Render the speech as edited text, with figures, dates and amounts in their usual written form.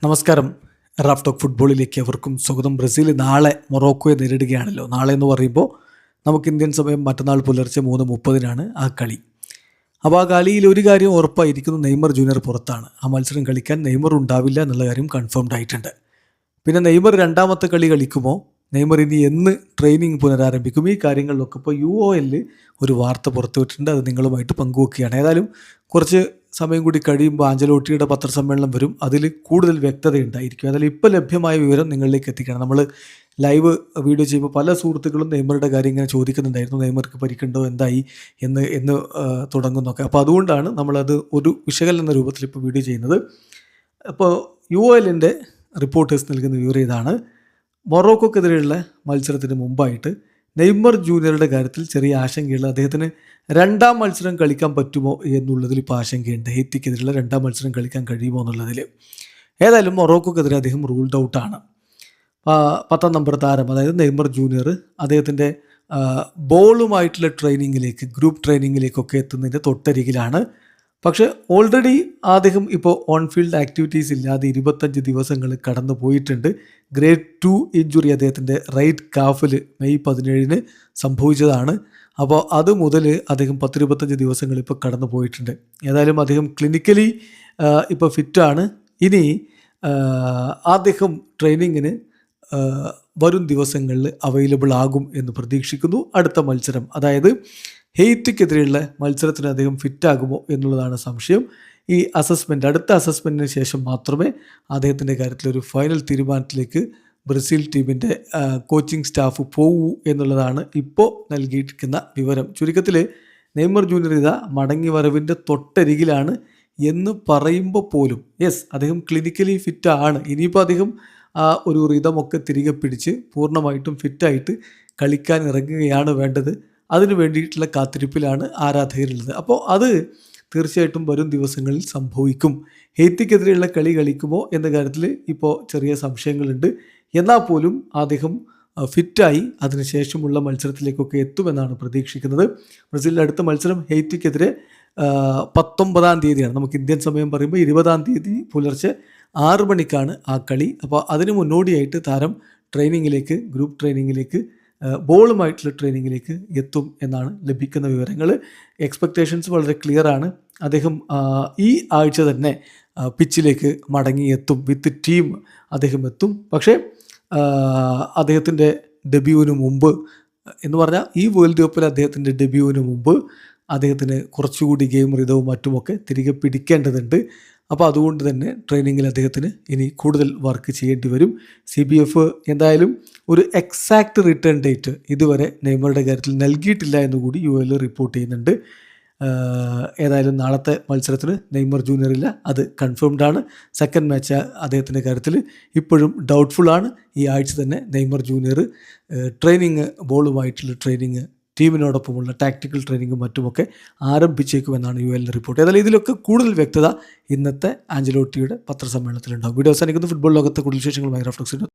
നമസ്കാരം. Raf talk ഫുട്ബോളിലേക്ക് അവർക്കും സ്വാഗതം. ബ്രസീൽ നാളെ മൊറോക്കോയെ നേരിടുകയാണല്ലോ. നാളെ എന്ന് പറയുമ്പോൾ നമുക്ക് ഇന്ത്യൻ സമയം മറ്റന്നാൾ പുലർച്ചെ 3:30 ആ കളി. അപ്പോൾ ആ കളിയിൽ ഒരു കാര്യം ഉറപ്പായിരിക്കുന്നു, നെയ്മർ ജൂനിയർ പുറത്താണ്. ആ മത്സരം കളിക്കാൻ നെയ്മർ ഉണ്ടാവില്ല എന്നുള്ള കാര്യം കൺഫേംഡ് ആയിട്ടുണ്ട്. പിന്നെ നെയ്മർ രണ്ടാമത്തെ കളി കളിക്കുമോ, നെയ്മർ ഇനി എന്ന് ട്രെയിനിങ് പുനരാരംഭിക്കും, ഈ കാര്യങ്ങളിലൊക്കെ ഇപ്പോൾ UOL ഒരു വാർത്ത പുറത്തുവിട്ടിട്ടുണ്ട്. അത് നിങ്ങളുമായിട്ട് പങ്കുവെക്കുകയാണ്. ഏതായാലും കുറച്ച് സമയം കൂടി കഴിയുമ്പോൾ ആഞ്ചലോട്ടിയുടെ പത്രസമ്മേളനം വരും. അതിൽ കൂടുതൽ വ്യക്തതയുണ്ടായിരിക്കും. അതിൽ ഇപ്പോൾ ലഭ്യമായ വിവരം നിങ്ങളിലേക്ക് എത്തിക്കണം. നമ്മൾ ലൈവ് വീഡിയോ ചെയ്യുമ്പോൾ പല സുഹൃത്തുക്കളും നെയ്മറുടെ കാര്യം ഇങ്ങനെ ചോദിക്കുന്നുണ്ടായിരുന്നു. നെയ്മർക്ക് പരിക്കുണ്ടോ, എന്തായി എന്ന് തുടങ്ങുന്നൊക്കെ. അപ്പോൾ അതുകൊണ്ടാണ് നമ്മളത് ഒരു വിശകലന എന്ന രൂപത്തിൽ ഇപ്പോൾ വീഡിയോ ചെയ്യുന്നത്. അപ്പോൾ UOL റിപ്പോർട്ടേഴ്സ് നൽകുന്ന വിവരം ഇതാണ്: മൊറോക്കോക്കെതിരെയുള്ള മത്സരത്തിന് മുമ്പായിട്ട് നെയ്മർ ജൂനിയറുടെ കാര്യത്തിൽ ചെറിയ ആശങ്കയുള്ള അദ്ദേഹത്തിന് രണ്ടാം മത്സരം കളിക്കാൻ പറ്റുമോ എന്നുള്ളതിൽ ഇപ്പോൾ ആശങ്കയുണ്ട്. ഹെയ്ത്തിക്കെതിരെയുള്ള രണ്ടാം മത്സരം കളിക്കാൻ കഴിയുമോ എന്നുള്ളതിൽ. ഏതായാലും മൊറോക്കോക്കെതിരെ അദ്ദേഹം റൂൾഡ് ഔട്ടാണ്. 10ാം നമ്പർ താരം, അതായത് നെയ്മർ ജൂനിയർ, അദ്ദേഹത്തിൻ്റെ ബോളുമായിട്ടുള്ള ട്രെയിനിങ്ങിലേക്ക്, ഗ്രൂപ്പ് ട്രെയിനിങ്ങിലേക്കൊക്കെ എത്തുന്നതിൻ്റെ തൊട്ടരികിലാണ്. പക്ഷേ ഓൾറെഡി അദ്ദേഹം ഇപ്പോൾ ഓൺ ഫീൽഡ് ആക്ടിവിറ്റീസ് ഇല്ലാതെ 25 ദിവസങ്ങൾ കടന്നു പോയിട്ടുണ്ട്. ഗ്രേഡ് 2 ഇഞ്ചുറി അദ്ദേഹത്തിൻ്റെ റൈറ്റ് കാഫിൽ മെയ് 17 സംഭവിച്ചതാണ്. അപ്പോൾ അത് മുതൽ അദ്ദേഹം 10-25 ദിവസങ്ങൾ ഇപ്പോൾ കടന്നു പോയിട്ടുണ്ട്. ഏതായാലും അദ്ദേഹം ക്ലിനിക്കലി ഇപ്പോൾ ഫിറ്റാണ്. ഇനി അദ്ദേഹം ട്രെയിനിങ്ങിന് വരും ദിവസങ്ങളിൽ അവൈലബിൾ ആകും എന്ന് പ്രതീക്ഷിക്കുന്നു. അടുത്ത മത്സരം, അതായത് ഹെയ്ത്തിക്കെതിരെയുള്ള മത്സരത്തിന് അദ്ദേഹം ഫിറ്റാകുമോ എന്നുള്ളതാണ് സംശയം. ഈ അസസ്മെൻറ്റ്, അടുത്ത അസസ്മെൻറ്റിന് ശേഷം മാത്രമേ അദ്ദേഹത്തിൻ്റെ കാര്യത്തിലൊരു ഫൈനൽ തീരുമാനത്തിലേക്ക് ബ്രസീൽ ടീമിൻ്റെ കോച്ചിങ് സ്റ്റാഫ് പോകൂ എന്നുള്ളതാണ് ഇപ്പോൾ നൽകിയിരിക്കുന്ന വിവരം. ചുരുക്കത്തിൽ നെയ്മർ ജൂനിയർ ഇതാ മടങ്ങി വരവിൻ്റെ തൊട്ടരികിലാണ് എന്ന് പറയുമ്പോൾ പോലും അദ്ദേഹം ക്ലിനിക്കലി ഫിറ്റാണ്. ഇനിയിപ്പോൾ അദ്ദേഹം ഒരു റിതമൊക്കെ തിരികെ പിടിച്ച് പൂർണ്ണമായിട്ടും ഫിറ്റായിട്ട് കളിക്കാൻ ഇറങ്ങുകയാണ് വേണ്ടത്. അതിനു വേണ്ടിയിട്ടുള്ള കാത്തിരിപ്പിലാണ് ആരാധകരുള്ളത്. അപ്പോൾ അത് തീർച്ചയായിട്ടും വരും ദിവസങ്ങളിൽ സംഭവിക്കും. ഹെയ്ത്തിക്കെതിരെയുള്ള കളി കളിക്കുമോ എന്ന കാര്യത്തിൽ ഇപ്പോൾ ചെറിയ സംശയങ്ങളുണ്ട്. എന്നാൽ പോലും അദ്ദേഹം ഫിറ്റായി അതിനുശേഷമുള്ള മത്സരത്തിലേക്കൊക്കെ എത്തുമെന്നാണ് പ്രതീക്ഷിക്കുന്നത്. ബ്രസീലിൻ്റെ അടുത്ത മത്സരം ഹെയ്ത്തിക്കെതിരെ 19-ാം തീയതിയാണ്. നമുക്ക് ഇന്ത്യൻ സമയം പറയുമ്പോൾ 20-ാം തീയതി പുലർച്ചെ 6 മണിക്കാണ് ആ കളി. അപ്പോൾ അതിന് മുന്നോടിയായിട്ട് താരം ട്രെയിനിങ്ങിലേക്ക്, ഗ്രൂപ്പ് ട്രെയിനിങ്ങിലേക്ക്, ബോളുമായിട്ടുള്ള ട്രെയിനിങ്ങിലേക്ക് എത്തും എന്നാണ് ലഭിക്കുന്ന വിവരങ്ങൾ. എക്സ്പെക്റ്റേഷൻസ് വളരെ ക്ലിയർ ആണ്. അദ്ദേഹം ഈ ആഴ്ച തന്നെ പിച്ചിലേക്ക് മടങ്ങിയെത്തും, വിത്ത് ടീം അദ്ദേഹം എത്തും. പക്ഷേ അദ്ദേഹത്തിൻ്റെ ഡെബ്യൂവിന് മുമ്പ് എന്ന് പറഞ്ഞാൽ ഈ വേൾഡ് കപ്പിൽ അദ്ദേഹത്തിൻ്റെ ഡെബ്യൂവിന് മുമ്പ് അദ്ദേഹത്തിന് കുറച്ചുകൂടി ഗെയിം റിതവും മറ്റുമൊക്കെ തിരികെ പിടിക്കേണ്ടതുണ്ട്. അപ്പോൾ അതുകൊണ്ട് തന്നെ ട്രെയിനിങ്ങിൽ അദ്ദേഹത്തിന് ഇനി കൂടുതൽ വർക്ക് ചെയ്യേണ്ടി വരും. CBF എന്തായാലും ഒരു എക്സാക്റ്റ് റിട്ടേൺ ഡേറ്റ് ഇതുവരെ നെയ്മറുടെ കാര്യത്തിൽ നൽകിയിട്ടില്ല എന്നുകൂടി UOL റിപ്പോർട്ട് ചെയ്യുന്നുണ്ട്. ഏതായാലും നാളത്തെ മത്സരത്തിന് നെയ്മർ ജൂനിയർ ഇല്ല, അത് കൺഫേംഡ് ആണ്. സെക്കൻഡ് മാച്ച് അദ്ദേഹത്തിൻ്റെ കാര്യത്തിൽ ഇപ്പോഴും ഡൗട്ട്ഫുള്ളാണ്. ഈ ആഴ്ച തന്നെ നെയ്മർ ജൂനിയർ ട്രെയിനിങ്, ബോളുമായിട്ടുള്ള ട്രെയിനിങ്, ടീമിനോടൊപ്പമുള്ള ടാക്ടിക്കൽ ട്രെയിനിങ്ങും മറ്റുമൊക്കെ ആരംഭിച്ചേക്കുമെന്നാണ് UOL റിപ്പോർട്ട്. ഏതായാലും ഇതിലൊക്കെ കൂടുതൽ വ്യക്തത ഇന്നത്തെ ആഞ്ചലോട്ടിയുടെ പത്രസമ്മേളനത്തിലുണ്ടാകും. വീഡിയോ അവസാനിക്കുന്ന ഫുട്ബോൾ ലോകത്തെ കൂടുതൽ വിശേഷങ്ങളുമായി റാഫ് ടോക്സ്.